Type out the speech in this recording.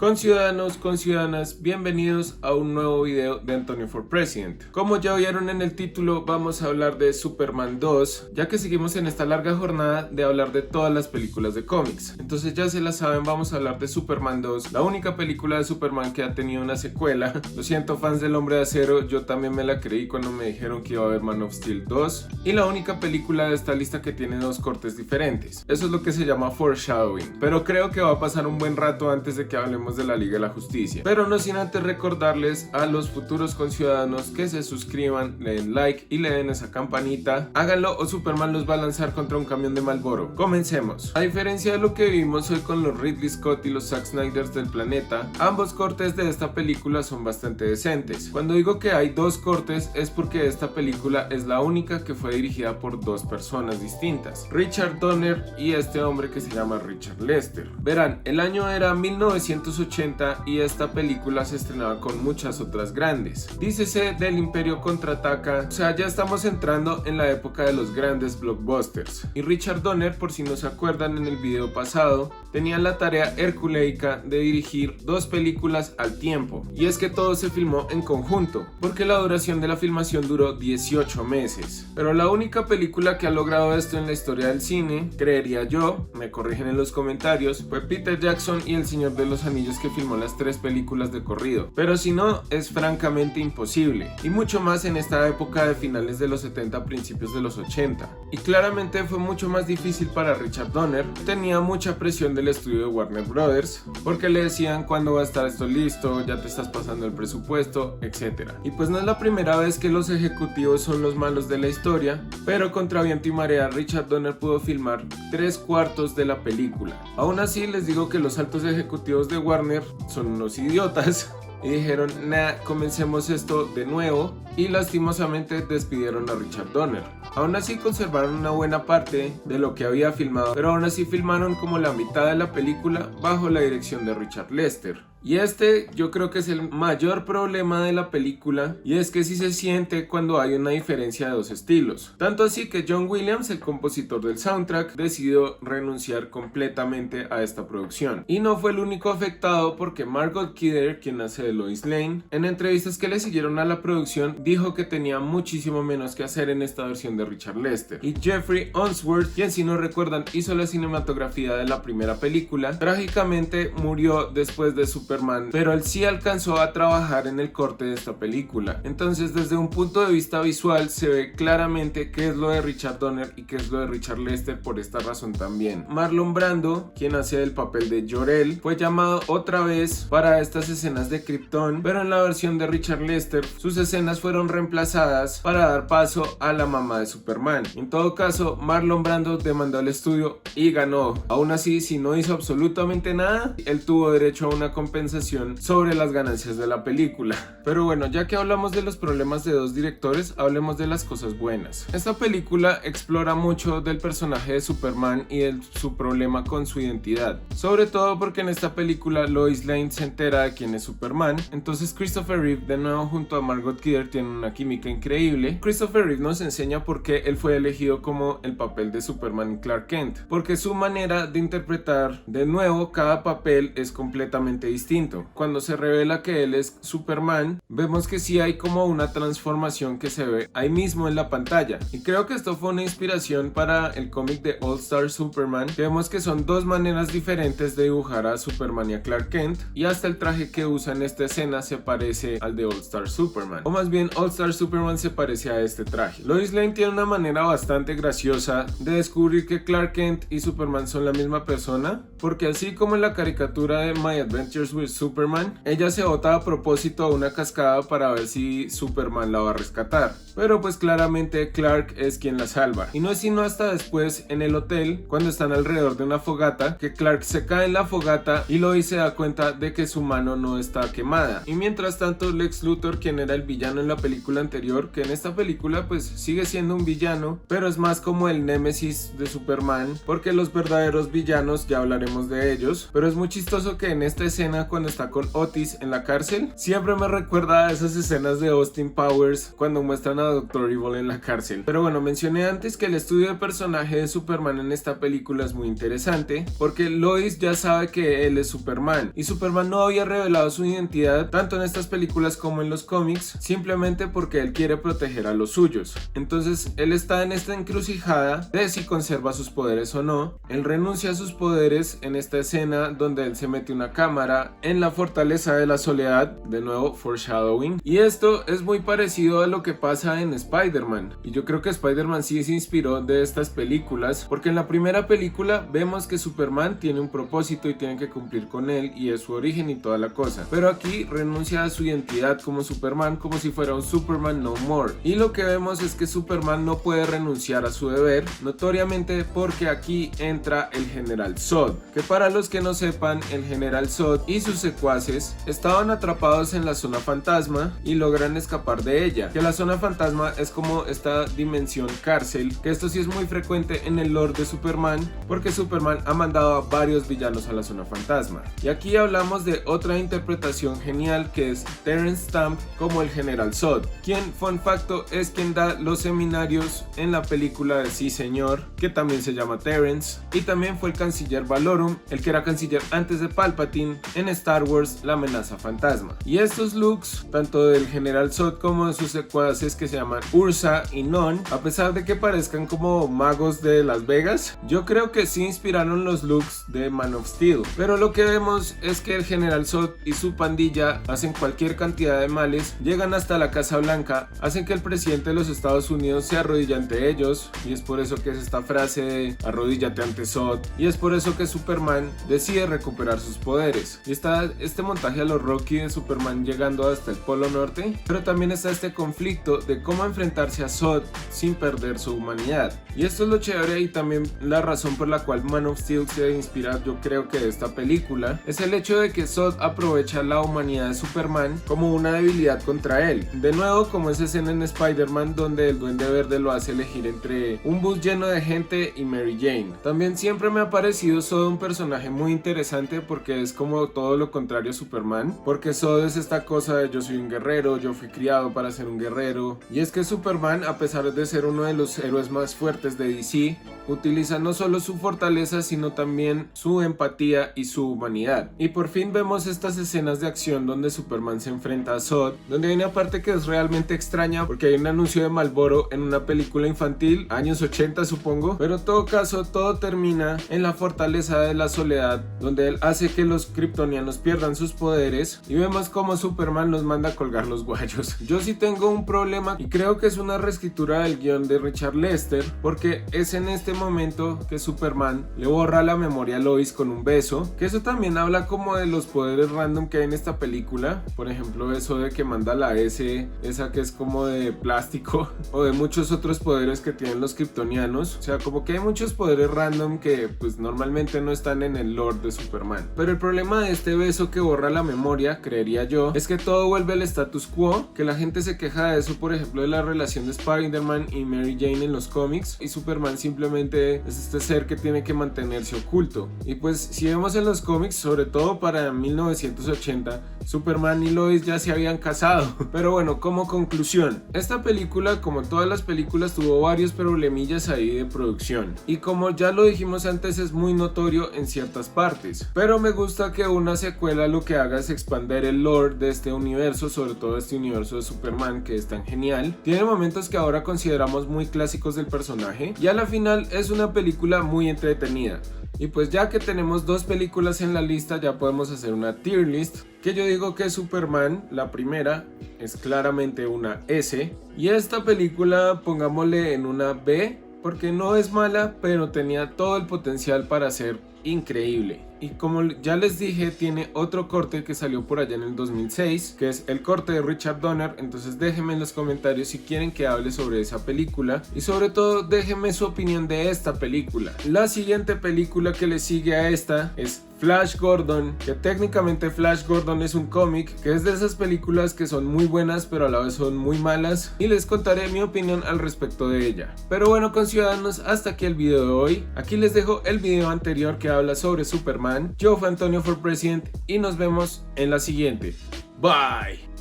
Conciudadanos, conciudadanas, bienvenidos a un nuevo video de Antonio for President. Como ya vieron en el título, vamos a hablar de Superman 2, ya que seguimos en esta larga jornada de hablar de todas las películas de cómics. Entonces ya se la saben, vamos a hablar de Superman 2, la única película de Superman que ha tenido una secuela. Lo siento, fans del Hombre de Acero, yo también me la creí cuando me dijeron que iba a haber Man of Steel 2. Y la única película de esta lista que tiene dos cortes diferentes. Eso es lo que se llama foreshadowing. Pero creo que va a pasar un buen rato antes de que hablemos de la Liga de la Justicia, pero no sin antes recordarles a los futuros conciudadanos que se suscriban, le den like y le den esa campanita. Háganlo o Superman los va a lanzar contra un camión de Marlboro. Comencemos. A diferencia de lo que vivimos hoy con los Ridley Scott y los Zack Snyders del planeta, ambos cortes de esta película son bastante decentes. Cuando digo que hay dos cortes es porque esta película es la única que fue dirigida por dos personas distintas, Richard Donner y este hombre que se llama Richard Lester. Verán, el año era 1980 y esta película se estrenaba con muchas otras grandes. Dícese del Imperio Contraataca, o sea, ya estamos entrando en la época de los grandes blockbusters. Y Richard Donner, por si no se acuerdan en el video pasado, tenía la tarea herculeica de dirigir dos películas al tiempo. Y es que todo se filmó en conjunto, porque la duración de la filmación duró 18 meses. Pero la única película que ha logrado esto en la historia del cine, creería yo, me corrigen en los comentarios, fue Peter Jackson y El Señor de los Anillos, que filmó las tres películas de corrido, pero si no, es francamente imposible, y mucho más en esta época de finales de los 70, principios de los 80, y claramente fue mucho más difícil para Richard Donner. Tenía mucha presión del estudio de Warner Brothers, porque le decían cuándo va a estar esto listo, ya te estás pasando el presupuesto, etc. Y pues no es la primera vez que los ejecutivos son los malos de la historia, pero contra viento y marea Richard Donner pudo filmar 3/4 de la película. Aún así les digo que los altos ejecutivos de Warner son unos idiotas y dijeron, nah, comencemos esto de nuevo, y lastimosamente despidieron a Richard Donner. Aún así conservaron una buena parte de lo que había filmado, pero aún así filmaron como la mitad de la película bajo la dirección de Richard Lester. Y este yo creo que es el mayor problema de la película, y es que sí se siente cuando hay una diferencia de dos estilos. Tanto así que John Williams, el compositor del soundtrack, decidió renunciar completamente a esta producción. Y no fue el único afectado, porque Margot Kidder, quien hace de Lois Lane, en entrevistas que le siguieron a la producción, dijo que tenía muchísimo menos que hacer en esta versión de Richard Lester. Y Jeffrey Unsworth, quien si no recuerdan hizo la cinematografía de la primera película, trágicamente murió después de Superman, pero él sí alcanzó a trabajar en el corte de esta película. Entonces, desde un punto de vista visual se ve claramente qué es lo de Richard Donner y qué es lo de Richard Lester por esta razón también. Marlon Brando, quien hace el papel de Jor-El, fue llamado otra vez para estas escenas de Krypton, pero en la versión de Richard Lester sus escenas fueron reemplazadas para dar paso a la mamá de Superman. En todo caso, Marlon Brando demandó al estudio y ganó. Aún así, si no hizo absolutamente nada, él tuvo derecho a una compensación sobre las ganancias de la película. Pero bueno, ya que hablamos de los problemas de dos directores, hablemos de las cosas buenas. Esta película explora mucho del personaje de Superman y de su problema con su identidad, sobre todo porque en esta película Lois Lane se entera de quién es Superman. Entonces Christopher Reeve, de nuevo junto a Margot Kidder, tienen una química increíble. Christopher Reeve nos enseña por qué él fue elegido como el papel de Superman y Clark Kent, porque su manera de interpretar de nuevo cada papel es completamente distinto. Cuando se revela que él es Superman, vemos que sí hay como una transformación que se ve ahí mismo en la pantalla, y creo que esto fue una inspiración para el cómic de All Star Superman, que vemos que son dos maneras diferentes de dibujar a Superman y a Clark Kent, y hasta el traje que usa en esta escena se parece al de All Star Superman, o más bien All Star Superman se parece a este traje. Lois Lane tiene una manera bastante graciosa de descubrir que Clark Kent y Superman son la misma persona, porque así como en la caricatura de My Adventures with Superman, ella se bota a propósito a una cascada para ver si Superman la va a rescatar, pero pues claramente Clark es quien la salva, y no es sino hasta después en el hotel, cuando están alrededor de una fogata, que Clark se cae en la fogata y Lois se da cuenta de que su mano no está quemada. Y mientras tanto Lex Luthor, quien era el villano en la película anterior, que en esta película pues sigue siendo un villano, pero es más como el némesis de Superman, porque los verdaderos villanos ya hablaremos de ellos. Pero es muy chistoso que en esta escena escena cuando está con Otis en la cárcel siempre me recuerda a esas escenas de Austin Powers cuando muestran a Dr. Evil en la cárcel. Pero bueno, mencioné antes que el estudio de personaje de Superman en esta película es muy interesante porque Lois ya sabe que él es Superman y Superman no había revelado su identidad tanto en estas películas como en los cómics, simplemente porque él quiere proteger a los suyos. Entonces él está en esta encrucijada de si conserva sus poderes o no. Él renuncia a sus poderes en esta escena donde él se mete una cámara en la fortaleza de la soledad, de nuevo foreshadowing, y esto es muy parecido a lo que pasa en Spider-Man, y yo creo que Spider-Man sí se inspiró de estas películas porque en la primera película vemos que Superman tiene un propósito y tiene que cumplir con él y es su origen y toda la cosa, pero aquí renuncia a su identidad como Superman como si fuera un Superman no more, y lo que vemos es que Superman no puede renunciar a su deber, notoriamente porque aquí entra el General Zod, que para los que no sepan, el General Zod y sus secuaces estaban atrapados en la zona fantasma y logran escapar de ella, que la zona fantasma es como esta dimensión cárcel, que esto sí es muy frecuente en el lore de Superman porque Superman ha mandado a varios villanos a la zona fantasma. Y aquí hablamos de otra interpretación genial que es Terrence Stamp como el General Zod, quien, fun facto, es quien da los seminarios en la película de Sí Señor, que también se llama Terrence, y también fue el canciller Valorum, el que era canciller antes de Palpatine en Star Wars La Amenaza Fantasma. Y estos looks, tanto del General Zod como de sus secuaces que se llaman Ursa y Non, a pesar de que parezcan como magos de Las Vegas, yo creo que sí inspiraron los looks de Man of Steel, pero lo que vemos es que el General Zod y su pandilla hacen cualquier cantidad de males, llegan hasta la Casa Blanca, hacen que el presidente de los Estados Unidos se arrodille ante ellos, y es por eso que es esta frase de arrodíllate ante Zod, y es por eso que Superman decide recuperar sus poderes. Y está este montaje a los Rocky de Superman llegando hasta el Polo Norte, pero también está este conflicto de cómo enfrentarse a Zod sin perder su humanidad. Y esto es lo chévere y también la razón por la cual Man of Steel se inspira, yo creo que de esta película, es el hecho de que Zod aprovecha la humanidad de Superman como una debilidad contra él. De nuevo, como esa escena en Spider-Man donde el Duende Verde lo hace elegir entre un bus lleno de gente y Mary Jane. También siempre me ha parecido Zod un personaje muy interesante porque es como todo lo contrario a Superman, porque Zod es esta cosa de yo soy un guerrero, yo fui criado para ser un guerrero, y es que Superman, a pesar de ser uno de los héroes más fuertes de DC, utiliza no solo su fortaleza sino también su empatía y su humanidad. Y por fin vemos estas escenas de acción donde Superman se enfrenta a Zod, donde hay una parte que es realmente extraña porque hay un anuncio de Marlboro en una película infantil, años 80 supongo, pero en todo caso todo termina en la fortaleza de la soledad, donde él hace que los kryptonianos pierdan sus poderes y vemos como Superman los manda a colgar los guayos. Yo sí tengo un problema y creo que es una reescritura del guión de Richard Lester, porque es en este momento que Superman le borra la memoria a Lois con un beso, que eso también habla como de los poderes random que hay en esta película, por ejemplo eso de que manda la S, esa que es como de plástico, o de muchos otros poderes que tienen los kryptonianos, o sea como que hay muchos poderes random que pues normalmente no están en el lore de Superman. Pero el problema de este beso que borra la memoria, creería yo, es que todo vuelve al status quo, que la gente se queja de eso, por ejemplo de la relación de Spider-Man y Mary Jane en los cómics, y Superman simplemente es este ser que tiene que mantenerse oculto. Y pues si vemos en los cómics, sobre todo para 1980, Superman y Lois ya se habían casado. Pero bueno, como conclusión, esta película, como todas las películas, tuvo varios problemillas ahí de producción, y como ya lo dijimos antes, es muy notorio en ciertas partes, pero me gusta que una secuela lo que haga es expander el lore de este universo, sobre todo este universo de Superman que es tan genial. Tiene momentos que ahora consideramos muy clásicos del personaje, y a la final es una película muy entretenida. Y pues ya que tenemos dos películas en la lista, ya podemos hacer una tier list, que yo digo que Superman, la primera, es claramente una S, y esta película pongámosle en una B, porque no es mala, pero tenía todo el potencial para ser increíble. Y como ya les dije, tiene otro corte que salió por allá en el 2006, que es el corte de Richard Donner. Entonces déjenme en los comentarios si quieren que hable sobre esa película, y sobre todo déjenme su opinión de esta película. La siguiente película que le sigue a esta es Flash Gordon, que técnicamente Flash Gordon es un cómic que es de esas películas que son muy buenas pero a la vez son muy malas, y les contaré mi opinión al respecto de ella. Pero bueno, conciudadanos, hasta aquí el video de hoy. Aquí les dejo el video anterior que habla sobre Superman. Yo fui Antonio for President y nos vemos en la siguiente. Bye.